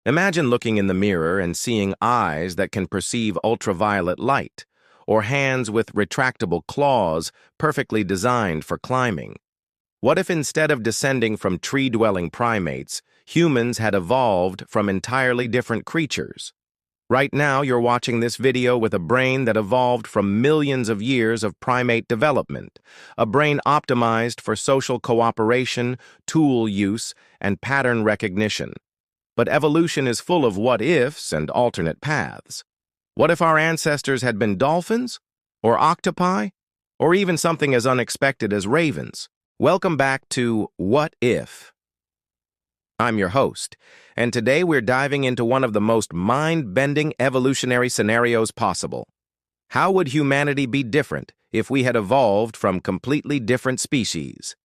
Imagine looking in the mirror and seeing eyes that can perceive ultraviolet light, or hands with retractable claws perfectly designed for climbing. What if instead of descending from tree-dwelling primates, humans had evolved from entirely different creatures? Right now, you're watching this video with a brain that evolved from millions of years of primate development, a brain optimized for social cooperation, tool use, and pattern recognition. But evolution is full of what-ifs and alternate paths. What if our ancestors had been dolphins, or octopi, or even something as unexpected as ravens? Welcome back to What If? I'm your host, and today we're diving into one of the most mind-bending evolutionary scenarios possible. How would humanity be different if we had evolved from completely different species?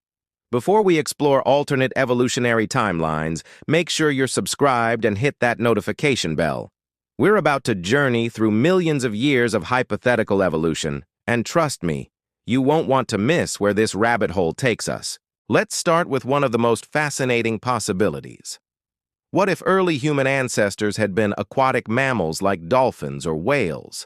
Before we explore alternate evolutionary timelines, make sure you're subscribed and hit that notification bell. We're about to journey through millions of years of hypothetical evolution, and trust me, you won't want to miss where this rabbit hole takes us. Let's start with one of the most fascinating possibilities. What if early human ancestors had been aquatic mammals like dolphins or whales?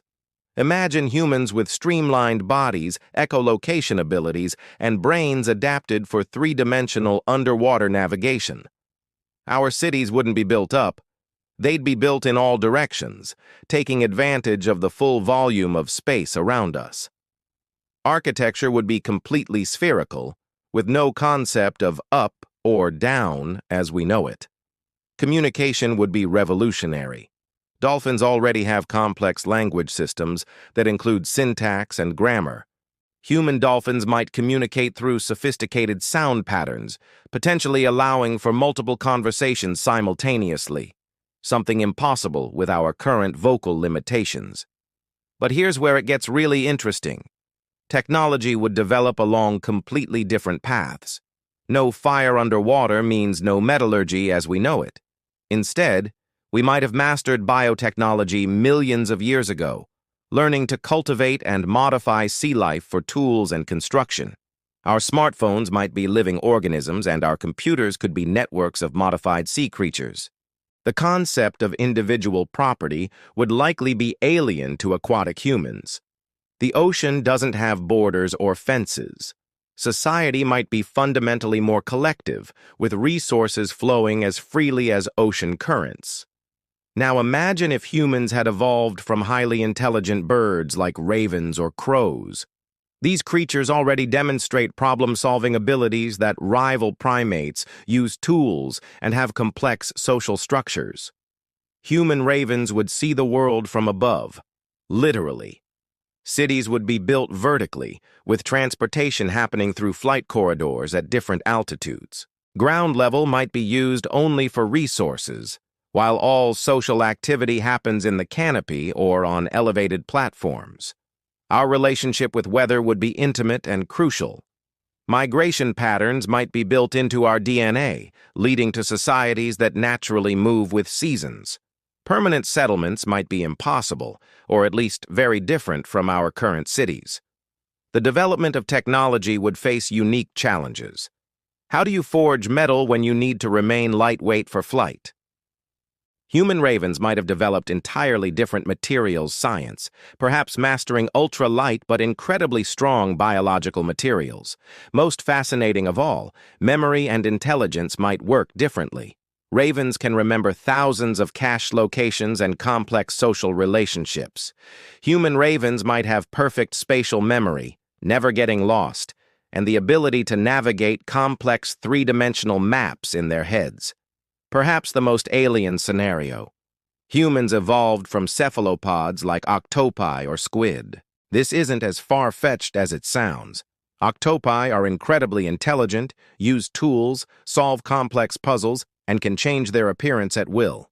Imagine humans with streamlined bodies, echolocation abilities, and brains adapted for three-dimensional underwater navigation. Our cities wouldn't be built up. They'd be built in all directions, taking advantage of the full volume of space around us. Architecture would be completely spherical, with no concept of up or down as we know it. Communication would be revolutionary. Dolphins already have complex language systems that include syntax and grammar. Human dolphins might communicate through sophisticated sound patterns, potentially allowing for multiple conversations simultaneously, something impossible with our current vocal limitations. But here's where it gets really interesting. Technology would develop along completely different paths. No fire underwater means no metallurgy as we know it. Instead, we might have mastered biotechnology millions of years ago, learning to cultivate and modify sea life for tools and construction. Our smartphones might be living organisms, and our computers could be networks of modified sea creatures. The concept of individual property would likely be alien to aquatic humans. The ocean doesn't have borders or fences. Society might be fundamentally more collective, with resources flowing as freely as ocean currents. Now imagine if humans had evolved from highly intelligent birds like ravens or crows. These creatures already demonstrate problem-solving abilities that rival primates, use tools, and have complex social structures. Human ravens would see the world from above, literally. Cities would be built vertically, with transportation happening through flight corridors at different altitudes. Ground level might be used only for resources, while all social activity happens in the canopy or on elevated platforms. Our relationship with weather would be intimate and crucial. Migration patterns might be built into our DNA, leading to societies that naturally move with seasons. Permanent settlements might be impossible, or at least very different from our current cities. The development of technology would face unique challenges. How do you forge metal when you need to remain lightweight for flight? Human ravens might have developed entirely different materials science, perhaps mastering ultra-light but incredibly strong biological materials. Most fascinating of all, memory and intelligence might work differently. Ravens can remember thousands of cache locations and complex social relationships. Human ravens might have perfect spatial memory, never getting lost, and the ability to navigate complex three-dimensional maps in their heads. Perhaps the most alien scenario. Humans evolved from cephalopods like octopi or squid. This isn't as far-fetched as it sounds. Octopi are incredibly intelligent, use tools, solve complex puzzles, and can change their appearance at will.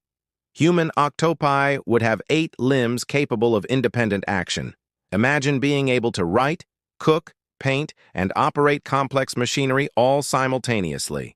Human octopi would have 8 limbs capable of independent action. Imagine being able to write, cook, paint, and operate complex machinery all simultaneously.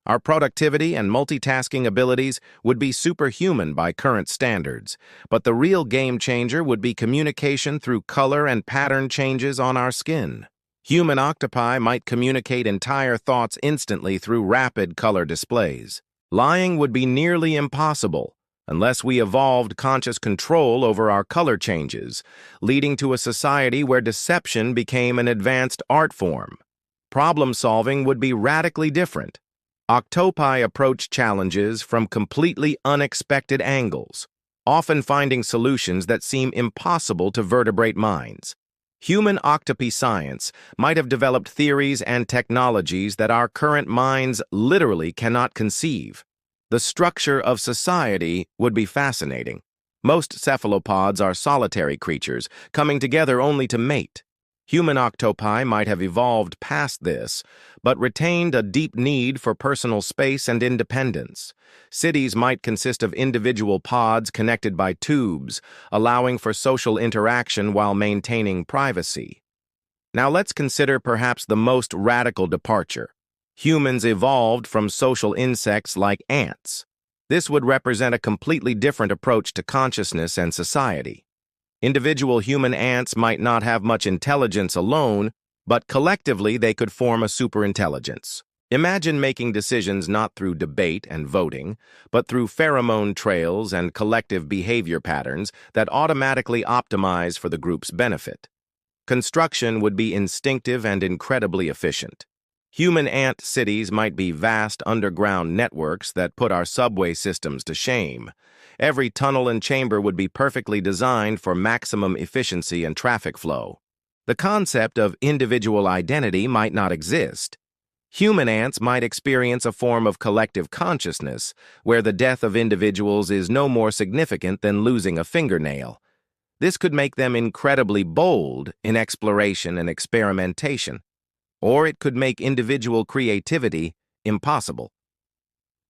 Our productivity and multitasking abilities would be superhuman by current standards, but the real game changer would be communication through color and pattern changes on our skin. Human octopi might communicate entire thoughts instantly through rapid color displays. Lying would be nearly impossible. unless we evolved conscious control over our color changes, leading to a society where deception became an advanced art form. Problem solving would be radically different. Octopi approach challenges from completely unexpected angles, often finding solutions that seem impossible to vertebrate minds. Human octopi science might have developed theories and technologies that our current minds literally cannot conceive. The structure of society would be fascinating. Most cephalopods are solitary creatures, coming together only to mate. Human octopi might have evolved past this, but retained a deep need for personal space and independence. Cities might consist of individual pods connected by tubes, allowing for social interaction while maintaining privacy. Now let's consider perhaps the most radical departure. Humans evolved from social insects like ants. This would represent a completely different approach to consciousness and society. Individual human ants might not have much intelligence alone, but collectively they could form a superintelligence. Imagine making decisions not through debate and voting, but through pheromone trails and collective behavior patterns that automatically optimize for the group's benefit. Construction would be instinctive and incredibly efficient. Human ant cities might be vast underground networks that put our subway systems to shame. Every tunnel and chamber would be perfectly designed for maximum efficiency and traffic flow. The concept of individual identity might not exist. Human ants might experience a form of collective consciousness, where the death of individuals is no more significant than losing a fingernail. This could make them incredibly bold in exploration and experimentation, or it could make individual creativity impossible.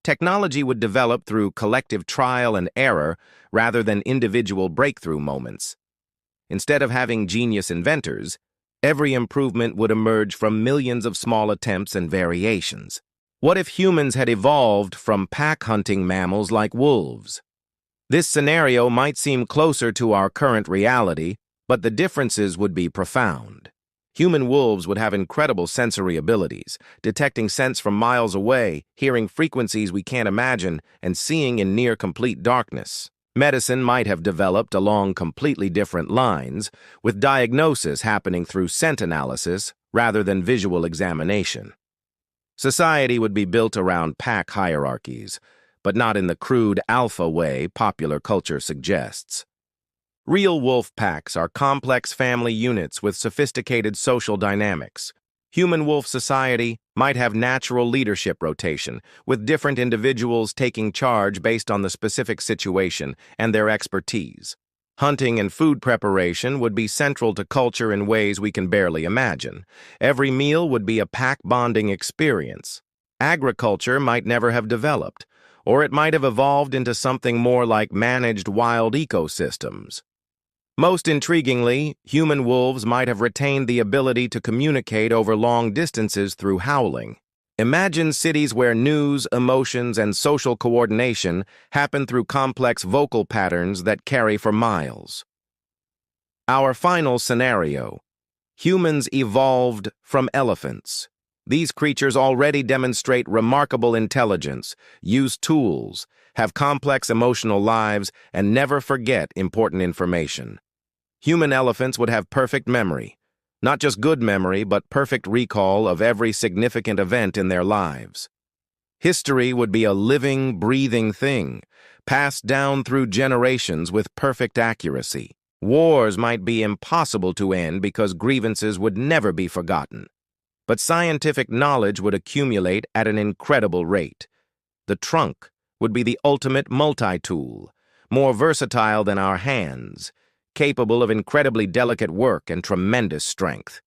Technology would develop through collective trial and error rather than individual breakthrough moments. Instead of having genius inventors, every improvement would emerge from millions of small attempts and variations. What if humans had evolved from pack-hunting mammals like wolves? This scenario might seem closer to our current reality, but the differences would be profound. Human wolves would have incredible sensory abilities, detecting scents from miles away, hearing frequencies we can't imagine, and seeing in near-complete darkness. Medicine might have developed along completely different lines, with diagnosis happening through scent analysis rather than visual examination. Society would be built around pack hierarchies, but not in the crude alpha way popular culture suggests. Real wolf packs are complex family units with sophisticated social dynamics. Human wolf society might have natural leadership rotation, with different individuals taking charge based on the specific situation and their expertise. Hunting and food preparation would be central to culture in ways we can barely imagine. Every meal would be a pack bonding experience. Agriculture might never have developed, or it might have evolved into something more like managed wild ecosystems. Most intriguingly, human wolves might have retained the ability to communicate over long distances through howling. Imagine cities where news, emotions, and social coordination happen through complex vocal patterns that carry for miles. Our final scenario. Humans evolved from elephants. These creatures already demonstrate remarkable intelligence, use tools, have complex emotional lives, and never forget important information. Human elephants would have perfect memory, not just good memory, but perfect recall of every significant event in their lives. History would be a living, breathing thing, passed down through generations with perfect accuracy. Wars might be impossible to end because grievances would never be forgotten. But scientific knowledge would accumulate at an incredible rate. The trunk would be the ultimate multi-tool, more versatile than our hands, capable of incredibly delicate work and tremendous strength.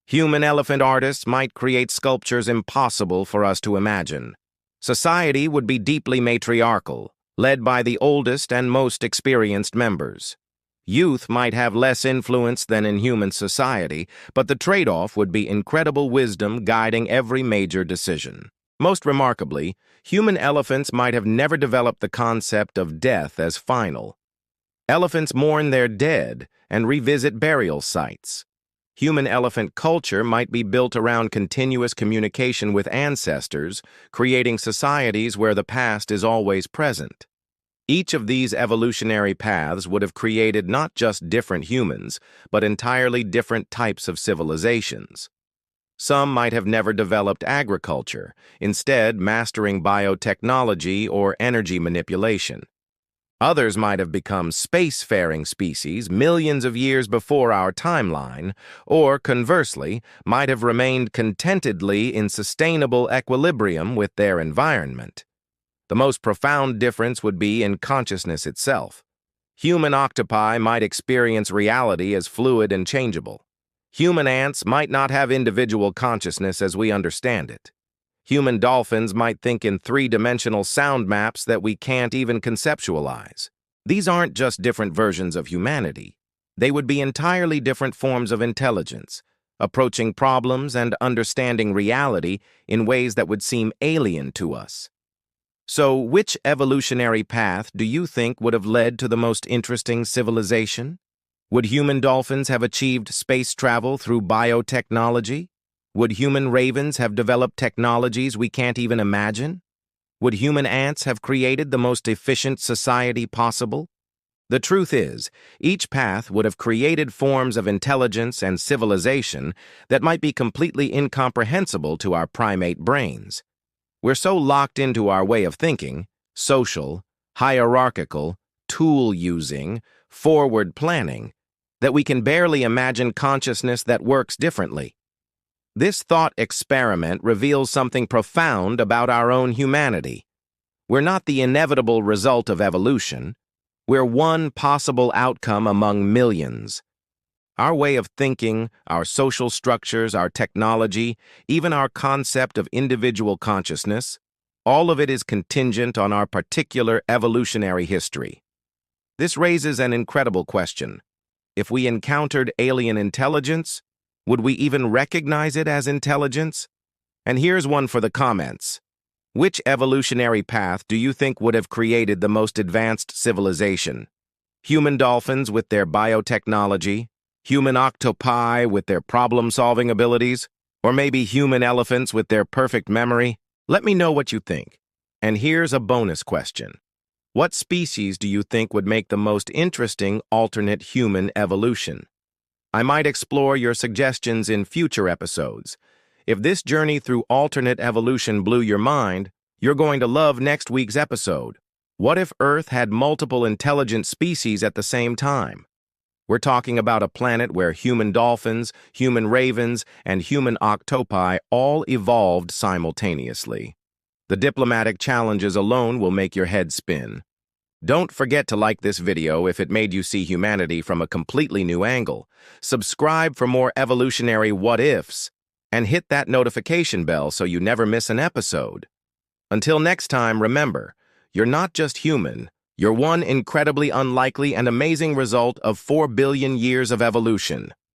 Human elephant artists might create sculptures impossible for us to imagine. Society would be deeply matriarchal, led by the oldest and most experienced members. Youth might have less influence than in human society, but the trade-off would be incredible wisdom guiding every major decision. Most remarkably, human elephants might have never developed the concept of death as final. Elephants mourn their dead and revisit burial sites. Human elephant culture might be built around continuous communication with ancestors, creating societies where the past is always present. Each of these evolutionary paths would have created not just different humans, but entirely different types of civilizations. Some might have never developed agriculture, instead mastering biotechnology or energy manipulation. Others might have become spacefaring species millions of years before our timeline, or conversely, might have remained contentedly in sustainable equilibrium with their environment. The most profound difference would be in consciousness itself. Human octopi might experience reality as fluid and changeable. Human ants might not have individual consciousness as we understand it. Human dolphins might think in three-dimensional sound maps that we can't even conceptualize. These aren't just different versions of humanity. They would be entirely different forms of intelligence, approaching problems and understanding reality in ways that would seem alien to us. So, which evolutionary path do you think would have led to the most interesting civilization? Would human dolphins have achieved space travel through biotechnology? Would human ravens have developed technologies we can't even imagine? Would human ants have created the most efficient society possible? The truth is, each path would have created forms of intelligence and civilization that might be completely incomprehensible to our primate brains. We're so locked into our way of thinking, social, hierarchical, tool-using, forward planning, that we can barely imagine consciousness that works differently. This thought experiment reveals something profound about our own humanity. We're not the inevitable result of evolution. We're one possible outcome among millions. Our way of thinking, our social structures, our technology, even our concept of individual consciousness, all of it is contingent on our particular evolutionary history. This raises an incredible question. If we encountered alien intelligence, would we even recognize it as intelligence? And here's one for the comments. Which evolutionary path do you think would have created the most advanced civilization? Human dolphins with their biotechnology? Human octopi with their problem-solving abilities? Or maybe human elephants with their perfect memory? Let me know what you think. And here's a bonus question. What species do you think would make the most interesting alternate human evolution? I might explore your suggestions in future episodes. If this journey through alternate evolution blew your mind, you're going to love next week's episode. What if Earth had multiple intelligent species at the same time? We're talking about a planet where human dolphins, human ravens, and human octopi all evolved simultaneously. The diplomatic challenges alone will make your head spin. Don't forget to like this video if it made you see humanity from a completely new angle. Subscribe for more evolutionary what-ifs, and hit that notification bell so you never miss an episode. Until next time, remember, you're not just human, you're one incredibly unlikely and amazing result of 4 billion years of evolution.